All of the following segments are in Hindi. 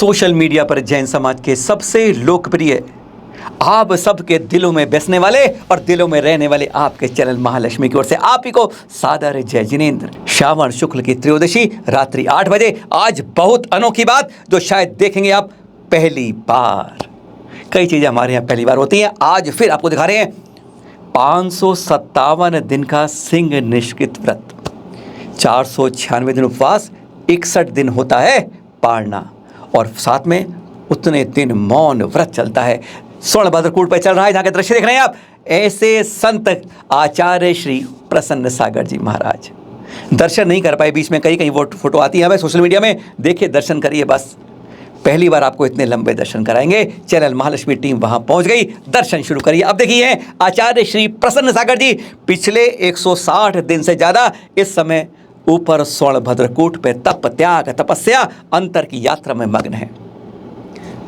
सोशल मीडिया पर जैन समाज के सबसे लोकप्रिय, आप सबके दिलों में बसने वाले और दिलों में रहने वाले आपके चैनल महालक्ष्मी की ओर से आप ही को सादर जय जिनेंद्र। श्रावण शुक्ल की त्रयोदशी रात्रि 8 बजे आज बहुत अनोखी बात जो शायद देखेंगे आप पहली बार। कई चीज़ें हमारे यहाँ पहली बार होती हैं, आज फिर आपको दिखा रहे हैं 557 दिन का सिंह निष्कृत व्रत, 496 दिन उपवास, 61 दिन होता है पारना और साथ में उतने दिन मौन व्रत चलता है। स्वर्ण भद्रकूट पर चल रहा है, जहाँ के दृश्य देख रहे हैं आप, ऐसे संत आचार्य श्री प्रसन्न सागर जी महाराज दर्शन नहीं कर पाए, बीच में कई कई वो फोटो आती है हमें सोशल मीडिया में, देखिए दर्शन करिए। बस पहली बार आपको इतने लंबे दर्शन कराएंगे, चैनल महालक्ष्मी टीम वहां पहुंच गई, दर्शन शुरू करिए। अब देखिए आचार्य श्री प्रसन्न सागर जी पिछले 160 दिन से ज़्यादा इस समय ऊपर स्वर्ण भद्रकूट पे तप त्याग तपस्या अंतर की यात्रा में मग्न है।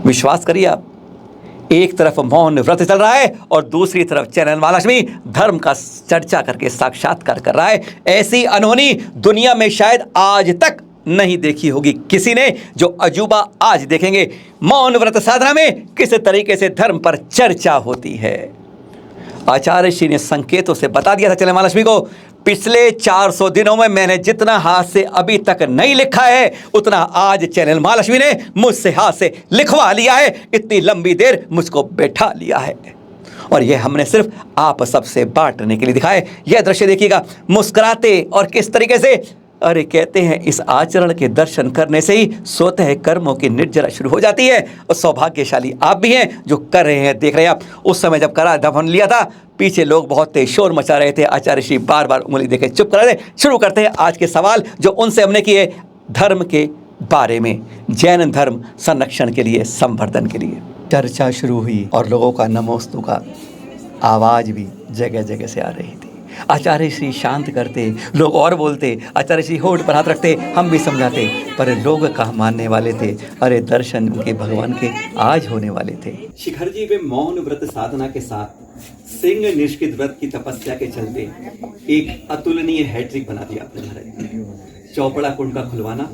विश्वास करिए आप, एक तरफ मौन व्रत चल रहा है और दूसरी तरफ चैनल महालक्ष्मी धर्म का चर्चा करके साक्षात्कार कर रहा है। ऐसी अनहोनी दुनिया में शायद आज तक नहीं देखी होगी किसी ने, जो अजूबा आज देखेंगे। मौन व्रत साधना में किस तरीके से धर्म पर चर्चा होती है। आचार्य श्री ने संकेतों से बता दिया था चैनल महालक्ष्मी को, पिछले 400 दिनों में मैंने जितना हाथ से अभी तक नहीं लिखा है उतना आज चैनल महालक्ष्मी ने मुझसे हाथ से लिखवा लिया है। इतनी लंबी देर मुझको बैठा लिया है और यह हमने सिर्फ आप सबसे बांटने के लिए दिखाया है। यह दृश्य देखिएगा, मुस्कुराते और किस तरीके से, अरे कहते हैं इस आचरण के दर्शन करने से ही स्वतः कर्मों की निर्जरा शुरू हो जाती है। और सौभाग्यशाली आप भी हैं जो कर रहे हैं, देख रहे हैं आप। उस समय जब करा दफन लिया था, पीछे लोग बहुत तेज शोर मचा रहे थे, आचार्य श्री बार बार उंगली देके चुप कर रहे थे। शुरू करते हैं आज के सवाल जो उनसे हमने किए धर्म के बारे में, जैन धर्म संरक्षण के लिए, संवर्धन के लिए। चर्चा शुरू हुई और लोगों का नमोस्तु का आवाज भी जगह जगह से आ रही थी। आचार्य श्री शांत करते, लोग और बोलते, आचार्य श्री होठ पर हाथ रखते, हम भी समझाते, पर लोग कहाँ मानने वाले थे। अरे दर्शन उनके भगवान के आज होने वाले थे। शिखर जी वे मौन व्रत साधना के साथ सिंह निष्कृत व्रत की तपस्या के चलते एक अतुलनीय हैट्रिक बना दिया अपने महाराज। चौपड़ा कुंड का खुलवाना,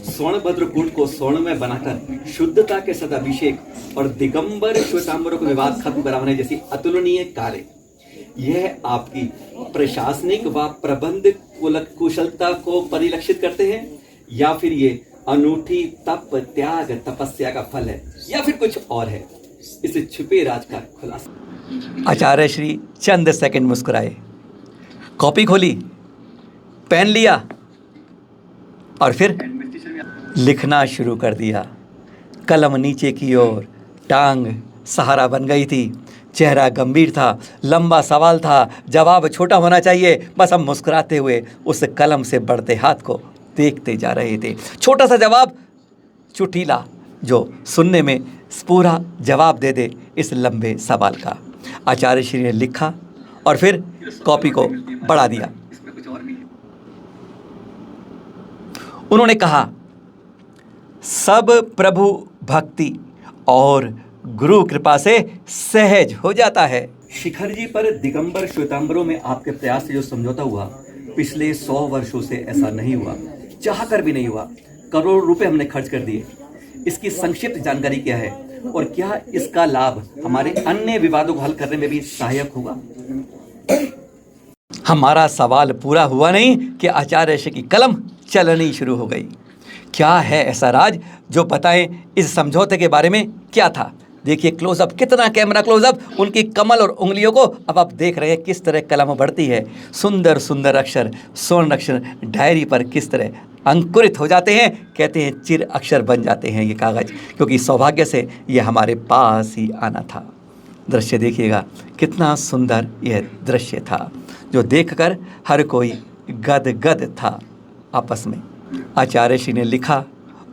स्वर्ण भद्रकूट को स्वर्ण में बनाकर शुद्धता के सदाभिषेक और दिगंबर श्वेतांबरों को विवाद खत्म कराने जैसी अतुलनीय कार्य, यह आपकी प्रशासनिक व प्रबंध कुशलता को परिलक्षित करते हैं या फिर ये अनूठी तप त्याग तपस्या का फल है या फिर कुछ और है? इस छुपे राज का खुलासा। आचार्य श्री चंद सेकंड मुस्कुराए, कॉपी खोली, पेन लिया और फिर लिखना शुरू कर दिया। कलम नीचे की ओर, टांग सहारा बन गई थी, चेहरा गंभीर था, लंबा सवाल था, जवाब छोटा होना चाहिए। बस हम मुस्कुराते हुए उस कलम से बढ़ते हाथ को देखते जा रहे थे। छोटा सा जवाब, चुटीला, जो सुनने में पूरा जवाब दे दे इस लंबे सवाल का। आचार्य श्री ने लिखा और फिर कॉपी को बढ़ा दिया। उन्होंने कहा, सब प्रभु भक्ति और गुरु कृपा से सहज हो जाता है। शिखर जी पर दिगंबर श्वेतांबरों में आपके प्रयास से जो समझौता हुआ, पिछले 100 वर्षों से ऐसा नहीं हुआ, चाह कर भी नहीं हुआ। करोड़ों रुपए हमने खर्च कर दिए। इसकी संक्षिप्त जानकारी क्या है और क्या इसका लाभ हमारे अन्य विवादों को हल करने में भी सहायक होगा? हमारा सवाल पूरा हुआ नहीं कि आचार्य श्री की कलम चलनी शुरू हो गई। क्या है ऐसा राज जो बताएं इस समझौते के बारे में क्या था? देखिए क्लोजअप, कितना कैमरा क्लोजअप, उनकी कमल और उंगलियों को अब आप देख रहे हैं किस तरह कलम बढ़ती है। सुंदर सुंदर अक्षर, स्वर्ण अक्षर डायरी पर किस तरह अंकुरित हो जाते हैं। कहते हैं चिर अक्षर बन जाते हैं ये कागज, क्योंकि सौभाग्य से ये हमारे पास ही आना था। दृश्य देखिएगा, कितना सुंदर यह दृश्य था जो देखकर हर कोई गदगद था आपस में। आचार्य श्री ने लिखा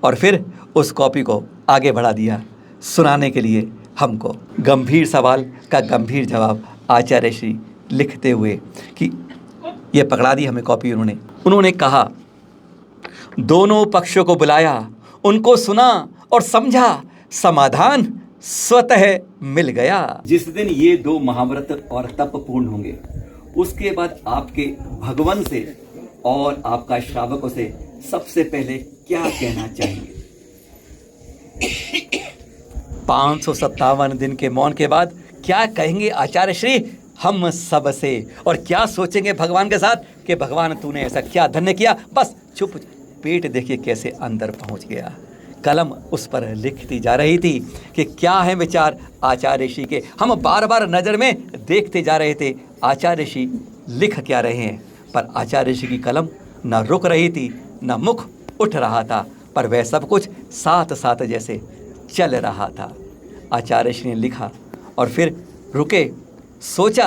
और फिर उस कॉपी को आगे बढ़ा दिया सुनाने के लिए हमको। गंभीर सवाल का गंभीर जवाब आचार्य श्री लिखते हुए कि ये पकड़ा दी हमें कॉपी। उन्होंने कहा, दोनों पक्षों को बुलाया, उनको सुना और समझा, समाधान स्वतः मिल गया। जिस दिन ये 2 महाव्रत और तप पूर्ण होंगे, उसके बाद आपके भगवान से और आपका श्रावकों से सबसे पहले क्या कहना चाहिए? 557 दिन के मौन के बाद क्या कहेंगे आचार्य श्री हम सब से, और क्या सोचेंगे भगवान के साथ कि भगवान तूने ऐसा क्या धन्य किया। बस चुप, पेट देखिए कैसे अंदर पहुंच गया। कलम उस पर लिखती जा रही थी कि क्या है विचार आचार्य ऋषि के। हम बार बार नज़र में देखते जा रहे थे आचार्य ऋषि लिख क्या रहे हैं, पर आचार्य ऋषि की कलम न रुक रही थी न मुख उठ रहा था, पर वह सब कुछ साथ साथ जैसे चल रहा था। आचार्य ऋषि ने लिखा और फिर रुके, सोचा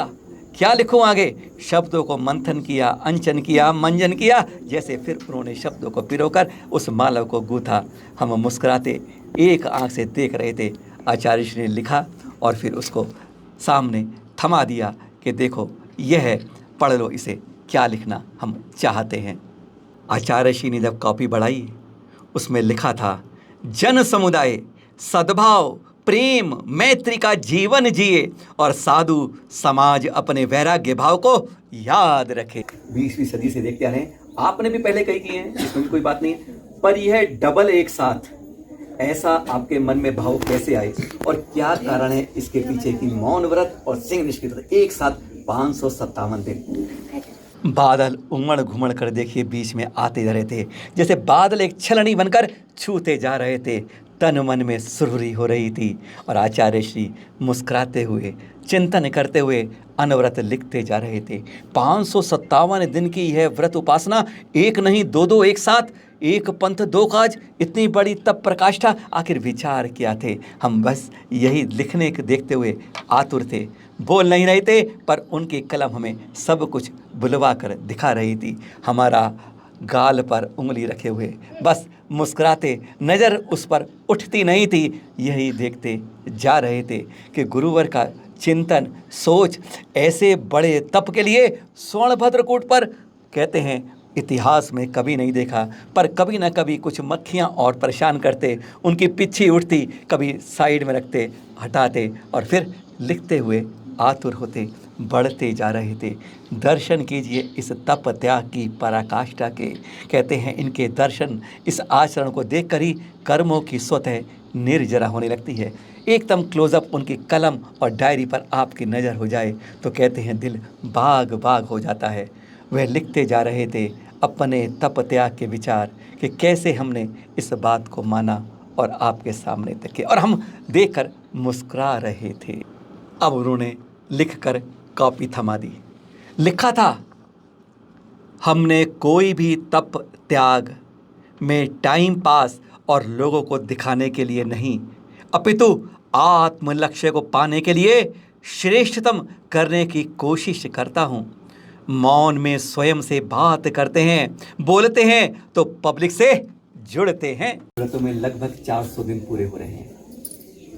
क्या लिखूं आगे। शब्दों को मंथन किया, अंचन किया, मंजन किया, जैसे फिर उन्होंने शब्दों को पिरोकर उस माला को गूथा। हम मुस्कुराते एक आंख से देख रहे थे। आचार्य ऋषि ने लिखा और फिर उसको सामने थमा दिया कि देखो यह है, पढ़ लो इसे, क्या लिखना हम चाहते हैं। आचार्य ऋषि ने जब कॉपी बढ़ाई उसमें लिखा था, जन समुदाय सद्भाव प्रेम मैत्री का जीवन जिए और साधु समाज अपने वैराग्य भाव को याद रखे। 20वीं सदी से देखते आ रहे हैं, आपने भी पहले कई किए हैं, इसमें भी कोई बात नहीं है, पर यह डबल एक साथ ऐसा आपके मन में भाव कैसे आए और क्या कारण है इसके पीछे की मौन व्रत और सिंह निष्कृत एक साथ 557 दिन। बादल उमड़ घुमड़ कर देखिए बीच में आते जा रहे थे, जैसे बादल एक छलनी बनकर छूते जा रहे थे। तन मन में सुरहुरी हो रही थी और आचार्य श्री मुस्कुराते हुए चिंतन करते हुए अनवरत लिखते जा रहे थे। 557 दिन की यह व्रत उपासना, एक नहीं दो दो एक साथ, एक पंथ दो काज, इतनी बड़ी तप प्रकाष्ठा, आखिर विचार क्या थे। हम बस यही लिखने के देखते हुए आतुर थे, बोल नहीं रहे थे, पर उनकी कलम हमें सब कुछ बुलवा कर दिखा रही थी। हमारा गाल पर उंगली रखे हुए बस मुस्कुराते, नज़र उस पर उठती नहीं थी, यही देखते जा रहे थे कि गुरुवर का चिंतन सोच ऐसे बड़े तप के लिए स्वर्णभद्रकूट पर कहते हैं इतिहास में कभी नहीं देखा। पर कभी ना कभी कुछ मक्खियाँ और परेशान करते, उनकी पिच्छी उठती, कभी साइड में रखते, हटाते और फिर लिखते हुए आतुर होते, बढ़ते जा रहे थे। दर्शन कीजिए इस तप त्याग की पराकाष्ठा के। कहते हैं इनके दर्शन, इस आचरण को देखकर ही कर्मों की स्वतः निर्जरा होने लगती है। एकदम क्लोजअप उनकी कलम और डायरी पर आपकी नज़र हो जाए तो कहते हैं दिल बाग बाग हो जाता है। वह लिखते जा रहे थे अपने तप त्याग के विचार कि कैसे हमने इस बात को माना और आपके सामने रखे, और हम देखकर मुस्कुरा रहे थे। अब उन्होंने लिखकर कॉपी थमा दी। लिखा था, हमने कोई भी तप त्याग में टाइम पास और लोगों को दिखाने के लिए नहीं, अपितु आत्म लक्ष्य को पाने के लिए श्रेष्ठतम करने की कोशिश करता हूँ। मौन में स्वयं से बात करते हैं, बोलते हैं तो पब्लिक से जुड़ते हैं। व्रतों में लगभग 400 दिन पूरे हो रहे हैं।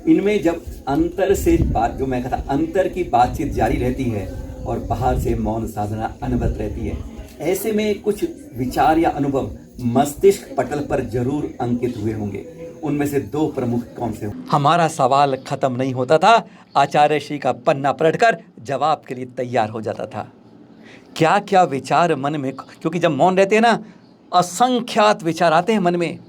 इनमें जब अंतर से बात, जो मैं कहता अंतर की बातचीत जारी रहती है और बाहर से मौन साधना अनवरत रहती है, ऐसे में कुछ विचार या अनुभव मस्तिष्क पटल पर जरूर अंकित हुए होंगे। उनमें से दो प्रमुख कौन से? हमारा सवाल खत्म नहीं होता था, आचार्य श्री का पन्ना पलटकर जवाब के लिए तैयार हो जाता था। क्या क्या विचार मन में, क्योंकि जब मौन रहते हैं ना, असंख्यात विचार आते हैं मन में,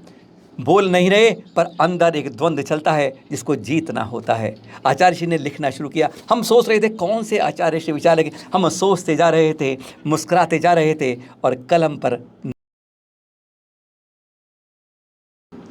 बोल नहीं रहे पर अंदर एक द्वंद्व चलता है जिसको जीतना होता है। आचार्य श्री ने लिखना शुरू किया। हम सोच रहे थे कौन से आचार्य श्री विचार लगे, हम सोचते जा रहे थे, मुस्कुराते जा रहे थे और कलम पर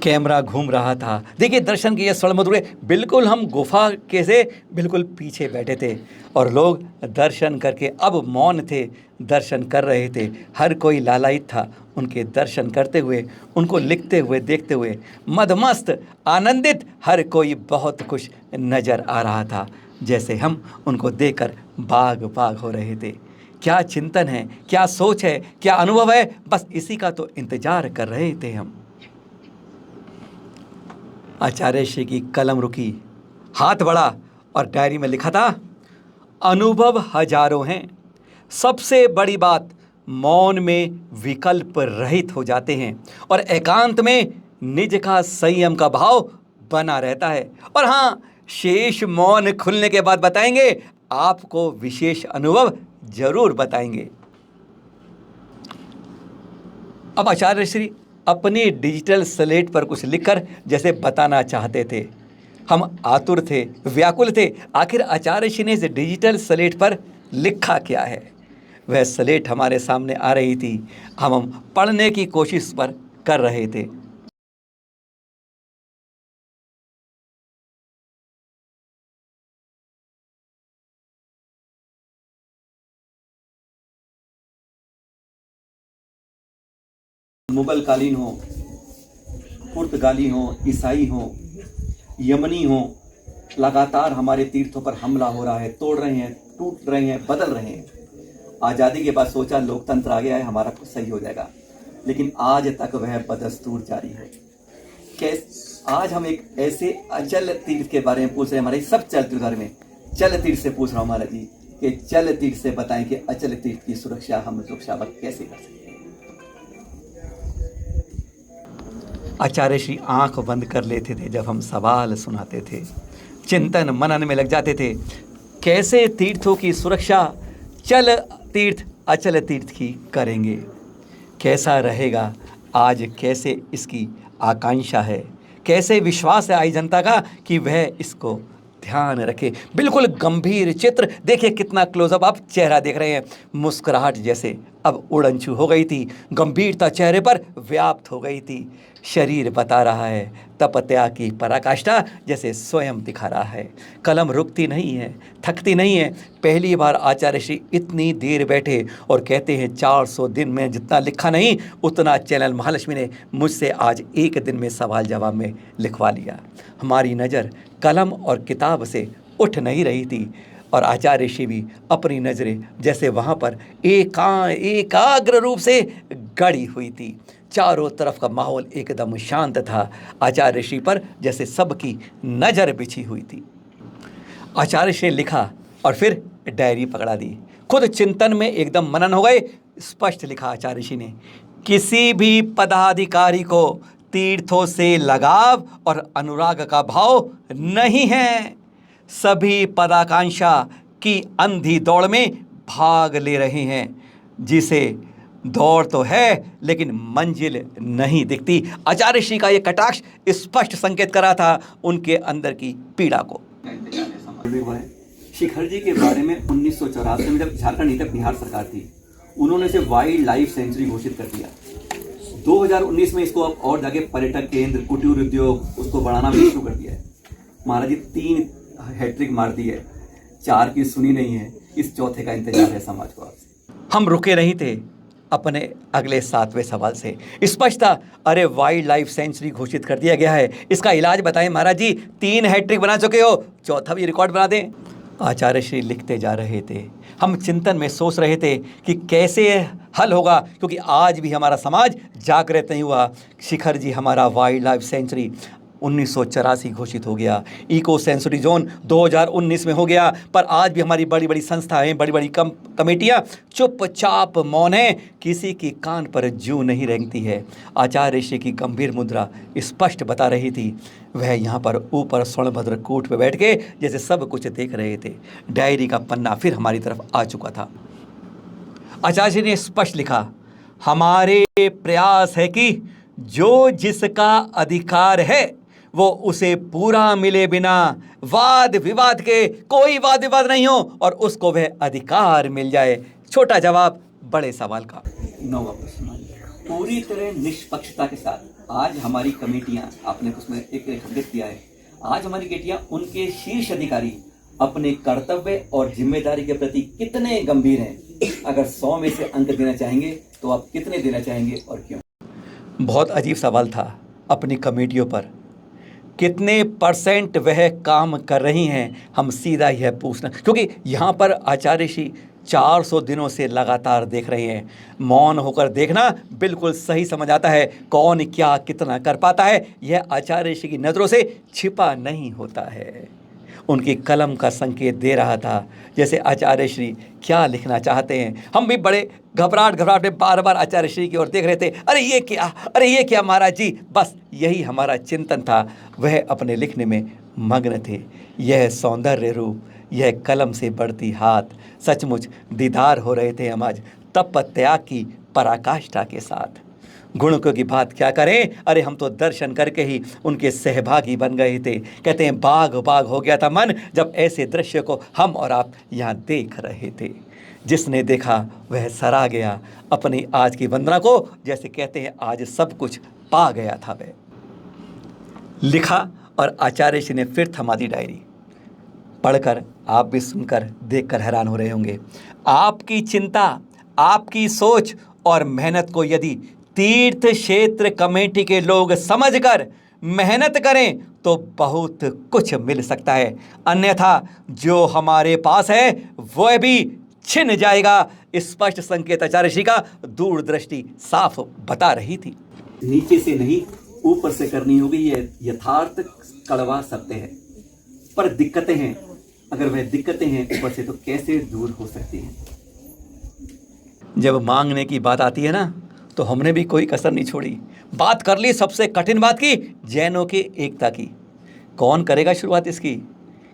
कैमरा घूम रहा था। देखिए दर्शन की ये स्वर्ण, बिल्कुल हम गुफा के से बिल्कुल पीछे बैठे थे और लोग दर्शन करके अब मौन थे, दर्शन कर रहे थे। हर कोई लालायित था उनके दर्शन करते हुए, उनको लिखते हुए देखते हुए, मदमस्त आनंदित, हर कोई बहुत खुश नज़र आ रहा था, जैसे हम उनको देखकर बाग बाग हो रहे थे। क्या चिंतन है, क्या सोच है, क्या अनुभव है, बस इसी का तो इंतजार कर रहे थे हम। आचार्य श्री की कलम रुकी, हाथ बढ़ा और डायरी में लिखा था, अनुभव हजारों हैं, सबसे बड़ी बात मौन में विकल्प रहित हो जाते हैं और एकांत में निज का संयम का भाव बना रहता है। और हाँ, शेष मौन खुलने के बाद बताएंगे, आपको विशेष अनुभव जरूर बताएंगे। अब आचार्य श्री अपनी डिजिटल स्लेट पर कुछ लिखकर जैसे बताना चाहते थे, हम आतुर थे, व्याकुल थे, आखिर आचार्य ऋषि ने इस डिजिटल स्लेट पर लिखा क्या है। वह स्लेट हमारे सामने आ रही थी, हम पढ़ने की कोशिश पर कर रहे थे। मुगल कालीन हो, पुर्तगाली हो, ईसाई हो, यमनी हो, लगातार हमारे तीर्थों पर हमला हो रहा है, तोड़ रहे हैं, टूट रहे हैं, बदल रहे हैं। आज़ादी के बाद सोचा लोकतंत्र आ गया है, हमारा कुछ सही हो जाएगा, लेकिन आज तक वह बदस्तूर जारी है। आज हम एक ऐसे अचल तीर्थ के बारे में पूछ रहे हैं, हमारे सब चल तीर्थ के बारे में चल तीर्थ से पूछ रहा हूँ महाराज जी कि चल तीर्थ से बताएं कि अचल तीर्थ की सुरक्षा हम सुरक्षावत कैसे कर सकते हैं। आचार्य श्री आंख बंद कर लेते थे जब हम सवाल सुनाते थे, चिंतन मनन में लग जाते थे। कैसे तीर्थों की सुरक्षा चल तीर्थ अचल तीर्थ की करेंगे, कैसा रहेगा आज, कैसे इसकी आकांक्षा है, कैसे विश्वास है आई जनता का कि वह इसको ध्यान रखे। बिल्कुल गंभीर चित्र देखिए, कितना क्लोजअप आप चेहरा देख रहे हैं। मुस्कुराहट जैसे अब उड़नछू हो गई थी, गंभीरता चेहरे पर व्याप्त हो गई थी। शरीर बता रहा है तपत्या की पराकाष्ठा जैसे स्वयं दिखा रहा है। कलम रुकती नहीं है, थकती नहीं है। पहली बार आचार्य श्री इतनी देर बैठे और कहते हैं 400 दिन में जितना लिखा नहीं उतना चैनल महालक्ष्मी ने मुझसे आज एक दिन में सवाल जवाब में लिखवा लिया। हमारी नज़र कलम और किताब से उठ नहीं रही थी और आचार्य ऋषि भी अपनी नज़रें जैसे वहाँ पर एकाग्र रूप से गड़ी हुई थी। चारों तरफ का माहौल एकदम शांत था, आचार्य ऋषि पर जैसे सबकी नज़र बिछी हुई थी। आचार्य ऋषि ने लिखा और फिर डायरी पकड़ा दी, खुद चिंतन में एकदम मनन हो गए। स्पष्ट लिखा आचार्य ऋषि ने, किसी भी पदाधिकारी को तीर्थों से लगाव और अनुराग का भाव नहीं है। सभी पदाकांक्षा की अंधी दौड़ में भाग ले रहे हैं, जिसे दौड़ तो है लेकिन मंजिल नहीं दिखती। आचार्य श्री का ये कटाक्ष स्पष्ट संकेत करा था उनके अंदर की पीड़ा को। शिखर जी के बारे में 1984 में जब झारखंड नहीं था, बिहार सरकार थी, उन्होंने इसे वाइल्ड लाइफ सेंचुरी घोषित कर दिया। 2019 में इसको अब और जाके पर्यटक केंद्र, कुटीर उद्योग उसको बढ़ाना भी शुरू कर दिया है। महाराज जी 3 हैट्रिक मार दी है, 4 की सुनी नहीं है, इस चौथे का इंतजार है समाज को आपसे। हम रुके नहीं थे अपने अगले 7वें सवाल से। स्पष्ट था, अरे वाइल्ड लाइफ सेंचुरी घोषित कर दिया गया है, इसका इलाज बताएं महाराज जी। 3 हैट्रिक बना चुके हो, चौथा भी रिकॉर्ड बना दें। आचार्य श्री लिखते जा रहे थे, हम चिंतन में सोच रहे थे कि कैसे हल होगा, क्योंकि आज भी हमारा समाज जागृत नहीं हुआ। शिखर जी हमारा वाइल्ड लाइफ सेंचुरी 1984 घोषित हो गया, इको सेंचुरी जोन 2019 में हो गया, पर आज भी हमारी बड़ी बड़ी संस्थाएं, बड़ी बड़ी कमेटियां चुपचाप मौन हैं, किसी की कान पर जूं नहीं रेंगती है। आचार्य ऋषि की गंभीर मुद्रा स्पष्ट बता रही थी, वह यहाँ पर ऊपर स्वर्णभद्र कूट पर बैठ के जैसे सब कुछ देख रहे थे। डायरी का पन्ना फिर हमारी तरफ आ चुका था। आचार्य ने स्पष्ट लिखा, हमारे प्रयास है कि जो जिसका अधिकार है वो उसे पूरा मिले बिना वाद विवाद के, कोई वाद विवाद नहीं हो और उसको वह अधिकार मिल जाए। छोटा जवाब बड़े सवाल का। 9वां प्रश्न, पूरी तरह निष्पक्षता के साथ आज हमारी कमेटियां, आपने उसमें एक खंडित किया है, आज हमारी कमेटियां उनके शीर्ष अधिकारी अपने कर्तव्य और जिम्मेदारी के प्रति कितने गंभीर हैं? अगर 100 में से अंक देना चाहेंगे तो आप कितने देना चाहेंगे और क्यों? बहुत अजीब सवाल था। अपनी कमेटियों पर कितने % वह काम कर रही हैं, हम सीधा यह पूछना, क्योंकि यहाँ पर आचार्य श्री 400 दिनों से लगातार देख रहे हैं। मौन होकर देखना बिल्कुल सही समझ आता है, कौन क्या कितना कर पाता है यह आचार्य श्री की नज़रों से छिपा नहीं होता है। उनकी कलम का संकेत दे रहा था, जैसे आचार्य श्री क्या लिखना चाहते हैं। हम भी बड़े घबराहट में बार बार आचार्य श्री की ओर देख रहे थे, अरे ये क्या महाराज जी। बस यही हमारा चिंतन था, वह अपने लिखने में मग्न थे। यह सौंदर्य रूप, यह कलम से बढ़ती हाथ, सचमुच दीदार हो रहे थे हम आज तप त्याग की पराकाष्ठा के साथ। गुणकों की बात क्या करें, अरे हम तो दर्शन करके ही उनके सहभागी बन गए थे। कहते हैं बाग बाग हो गया था मन जब ऐसे दृश्य को हम और आप यहाँ देख रहे थे। जिसने देखा वह सरा गया अपनी आज की वंदना को, जैसे कहते हैं आज सब कुछ पा गया था वह। लिखा और आचार्य श्री ने फिर थमा दी डायरी। पढ़कर आप भी सुनकर देखकर हैरान हो रहे होंगे। आपकी चिंता, आपकी सोच और मेहनत को यदि तीर्थ क्षेत्र कमेटी के लोग समझकर मेहनत करें तो बहुत कुछ मिल सकता है, अन्यथा जो हमारे पास है वह भी छिन जाएगा। स्पष्ट संकेत आचार्य श्री का दूरदृष्टि साफ बता रही थी। नीचे से नहीं ऊपर से करनी होगी, यह यथार्थ कड़वा सत्य है। पर दिक्कतें हैं, अगर वह दिक्कतें हैं ऊपर से तो कैसे दूर हो सकती हैं। जब मांगने की बात आती है ना तो हमने भी कोई कसर नहीं छोड़ी। बात कर ली सबसे कठिन बात की, जैनों की एकता की। कौन करेगा शुरुआत इसकी?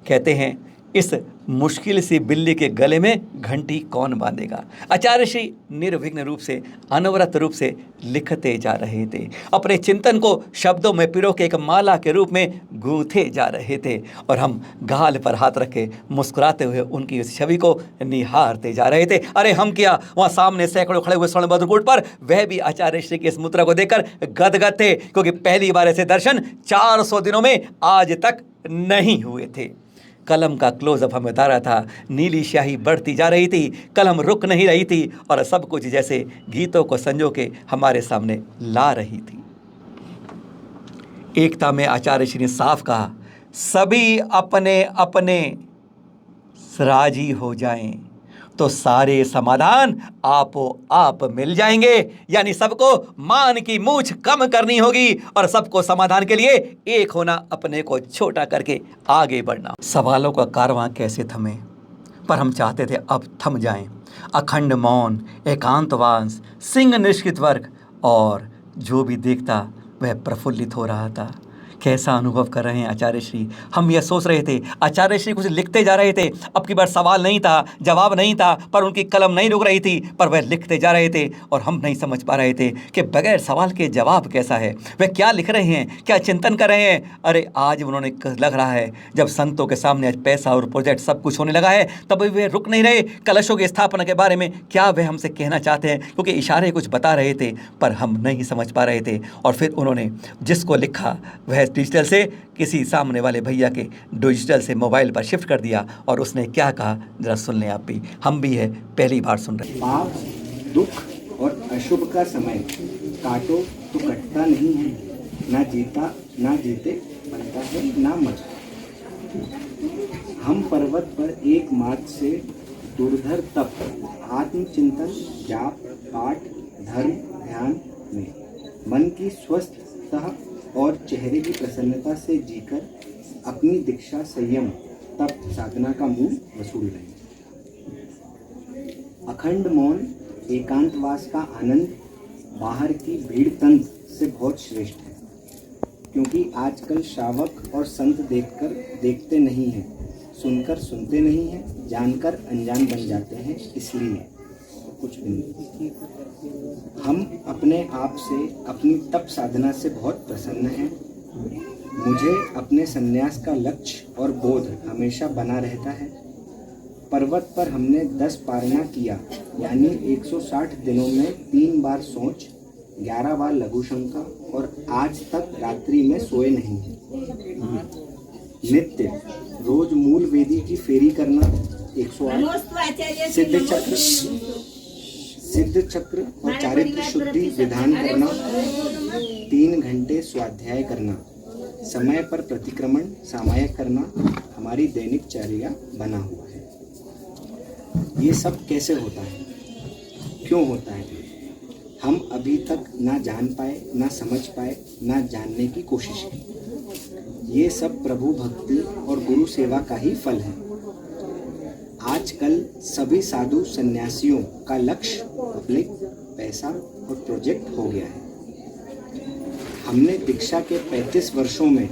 कहते हैं इस मुश्किल सी बिल्ली के गले में घंटी कौन बांधेगा। आचार्य श्री निर्विघ्न रूप से, अनवरत रूप से लिखते जा रहे थे, अपने चिंतन को शब्दों में पिरो के एक माला के रूप में गूंथे जा रहे थे, और हम गाल पर हाथ रखे मुस्कुराते हुए उनकी उस छवि को निहारते जा रहे थे। अरे हम क्या, वहाँ सामने सैकड़ों खड़े हुए स्वर्णभद्रकूट पर वह भी आचार्य श्री की इस मुद्रा को देखकर गदगद थे, क्योंकि पहली बार ऐसे दर्शन 400 दिनों में आज तक नहीं हुए थे। कलम का क्लोजअप हमें बता रहा था, नीली स्याही बढ़ती जा रही थी, कलम रुक नहीं रही थी, और सब कुछ जैसे गीतों को संजो के हमारे सामने ला रही थी। एकता में आचार्य श्री ने साफ कहा, सभी अपने अपने राजी हो जाएं तो सारे समाधान आपो आप मिल जाएंगे। यानी सबको मान की मूछ कम करनी होगी और सबको समाधान के लिए एक होना, अपने को छोटा करके आगे बढ़ना। सवालों का कारवां कैसे थमे, पर हम चाहते थे अब थम जाएं। अखंड मौन, एकांतवास, सिंह निष्कृत वर्ग, और जो भी देखता वह प्रफुल्लित हो रहा था। कैसा अनुभव कर रहे हैं आचार्य श्री। हम यह सोच रहे थे, आचार्य श्री कुछ लिखते जा रहे थे, अब की बार सवाल नहीं था, जवाब नहीं था, पर उनकी कलम नहीं रुक रही थी, पर वह लिखते जा रहे थे, और हम नहीं समझ पा रहे थे कि बगैर सवाल के जवाब कैसा है, वह क्या लिख रहे हैं, क्या चिंतन कर रहे हैं। अरे आज उन्होंने लग रहा है जब संतों के सामने आज पैसा और प्रोजेक्ट सब कुछ होने लगा है, तब वे रुक नहीं रहे। कलशों की स्थापना के बारे में क्या वह हमसे कहना चाहते हैं, क्योंकि इशारे कुछ बता रहे थे पर हम नहीं समझ पा रहे थे। और फिर उन्होंने जिसको लिखा वह डिजिटल से किसी सामने वाले भैया के डिजिटल से मोबाइल पर शिफ्ट कर दिया, और उसने क्या कहा जरा सुन लें आप भी, हम भी है पहली बार सुन रहे हैं। पाप, दुख और अशुभ का समय काटो तो कटता नहीं है, ना जीता ना जीते बनता है ना मरता। हम पर्वत पर एक मार्ग से दुर्धर तप, आत्मचिंतन, जाप, पाठ, धर्म, ध्यान में मन की स्वस्थता और चेहरे की प्रसन्नता से जीकर अपनी दीक्षा, संयम, तप, साधना का मूल वसूल रहे। अखंड मौन, एकांतवास का आनंद बाहर की भीड़ तंत्र से बहुत श्रेष्ठ है, क्योंकि आजकल श्रावक और संत देखकर देखते नहीं हैं, सुनकर सुनते नहीं हैं, जानकर अनजान बन जाते हैं। इसलिए कुछ भी नहीं, हम अपने आप से, अपनी तप साधना से बहुत प्रसन्न हैं। मुझे अपने संन्यास का लक्ष्य और बोध हमेशा बना रहता है। पर्वत पर हमने 10 पारणा किया, यानी 160 दिनों में 3 बार सोच, 11 बार लघु शंका, और आज तक रात्रि में सोए नहीं हैं। नित्य रोज मूल वेदी की फेरी करना, 108 सिद्ध चक्र और चारित्र शुद्धि विधान करना, 3 घंटे स्वाध्याय करना, समय पर प्रतिक्रमण सामायिक करना हमारी दैनिक चर्या बना हुआ है। ये सब कैसे होता है, क्यों होता है, हम अभी तक ना जान पाए, ना समझ पाए, ना जानने की कोशिश की। ये सब प्रभु भक्ति और गुरु सेवा का ही फल है। आजकल सभी साधु सन्यासियों का लक्ष्य पब्लिक, पैसा और प्रोजेक्ट हो गया है। हमने दीक्षा के 35 वर्षों में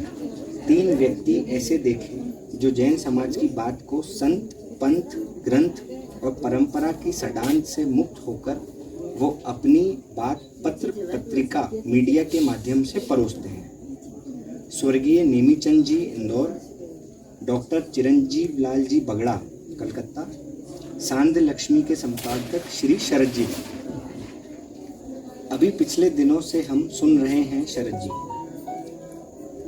3 व्यक्ति ऐसे देखे जो जैन समाज की बात को संत, पंथ, ग्रंथ और परंपरा की सडान से मुक्त होकर वो अपनी बात पत्र पत्रिका मीडिया के माध्यम से परोसते हैं। स्वर्गीय नेमीचंद जी इंदौर, डॉक्टर चिरंजीव लाल जी बगड़ा कलकत्ता, सांध्य लक्ष्मी के संपादक श्री शरद जी। अभी पिछले दिनों से हम सुन रहे हैं शरद जी।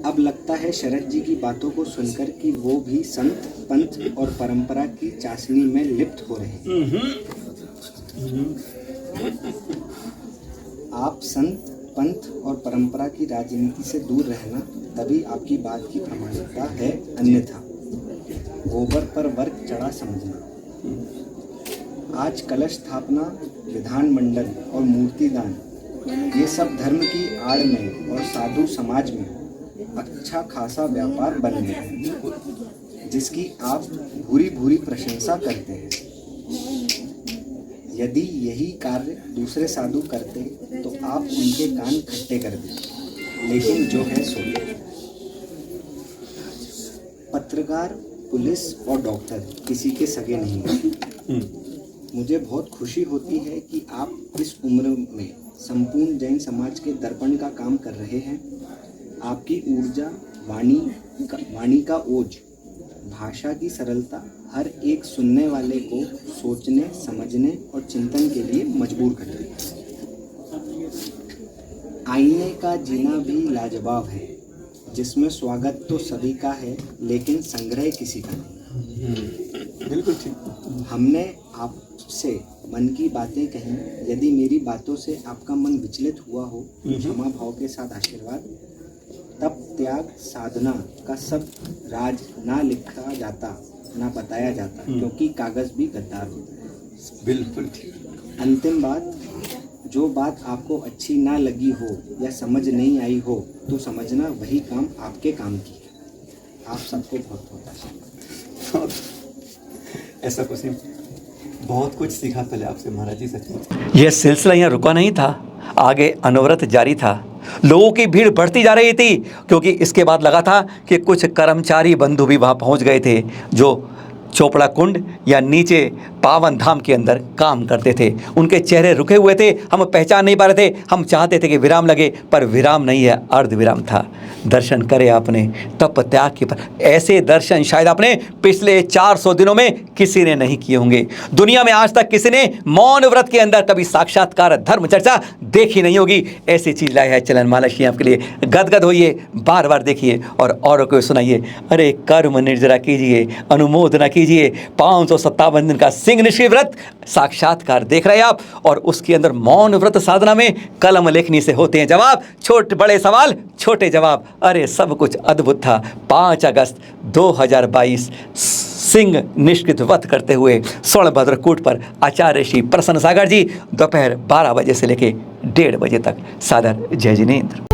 अब लगता है शरद जी की बातों को सुनकर कि वो भी संत पंथ और परंपरा की चाशनी में लिप्त हो रहे हैं। आप संत पंथ और परंपरा की राजनीति से दूर रहना, तभी आपकी बात की प्रामाणिकता है, अन्यथा गोबर पर वर्क चढ़ा समझना। आज कलश स्थापना, विधानमंडल और मूर्तिदान, ये सब धर्म की आड़ में और साधु समाज में अच्छा खासा व्यापार बन गया है, जिसकी आप भूरी भूरी प्रशंसा करते हैं। यदि यही कार्य दूसरे साधु करते तो आप उनके कान खट्टे कर दें, लेकिन जो है सो। पत्रकार, पुलिस और डॉक्टर किसी के सगे नहीं हैं। मुझे बहुत खुशी होती है कि आप इस उम्र में संपूर्ण जैन समाज के दर्पण का काम कर रहे हैं। आपकी ऊर्जा, वाणी का ओज, भाषा की सरलता हर एक सुनने वाले को सोचने, समझने और चिंतन के लिए मजबूर करती है। आईने का जीना भी लाजवाब है, जिसमें स्वागत तो सभी का है, लेकिन संग्रह किसी का नहीं। बिल्कुल ठीक। हमने आपसे मन की बातें कही। यदि मेरी बातों से आपका मन विचलित हुआ हो तो क्षमा भाव के साथ आशीर्वाद। तप, त्याग, साधना का सब राज ना लिखा जाता, ना बताया जाता, क्योंकि कागज भी गद्दार होता है। बिल्कुल ठीक। अंतिम बात, जो बात आपको अच्छी ना लगी हो या समझ नहीं आई हो तो समझना वही काम आपके काम की है। आप सबको बहुत बहुत आशीर्वाद। ऐसा कुछ नहीं, बहुत कुछ सीखा पहले आपसे महाराज जी, सच में। यह सिलसिला यहाँ रुका नहीं था, आगे अनवरत जारी था। लोगों की भीड़ बढ़ती जा रही थी, क्योंकि इसके बाद लगा था कि कुछ कर्मचारी बंधु भी वहाँ पहुँच गए थे, जो चोपड़ा कुंड या नीचे पावन धाम के अंदर काम करते थे। उनके चेहरे रुके हुए थे, हम पहचान नहीं पा रहे थे। हम चाहते थे कि विराम लगे, पर विराम नहीं है, अर्ध विराम था। दर्शन करे आपने तप त्याग के पर, ऐसे दर्शन शायद आपने पिछले 400 दिनों में किसी ने नहीं किए होंगे। दुनिया में आज तक किसी ने मौन व्रत के अंदर कभी साक्षात्कार धर्म चर्चा देखी नहीं होगी। ऐसी चीज़ लाई है चलन महालक्ष्मी आपके लिए। गदगद होइए, बार बार देखिए और औरों को सुनाइए। अरे कर्म निर्जरा कीजिए, अनुमोदना कीजिए। 557 दिन का सिंह निष्क्रिय व्रत साक्षात्कार देख रहे हैं आप, और उसके अंदर मौन व्रत साधना में कलम लेखनी से होते हैं जवाब। छोटे बड़े सवाल, छोटे जवाब। अरे सब कुछ अद्भुत था। 5 अगस्त 2022 सिंह निष्कृत व्रत करते हुए स्वर्णभद्र कूट पर आचार्य श्री प्रसन्न सागर जी दोपहर 12 बजे से लेकर 1:30 बजे तक। सादर जय जिनेन्द्र।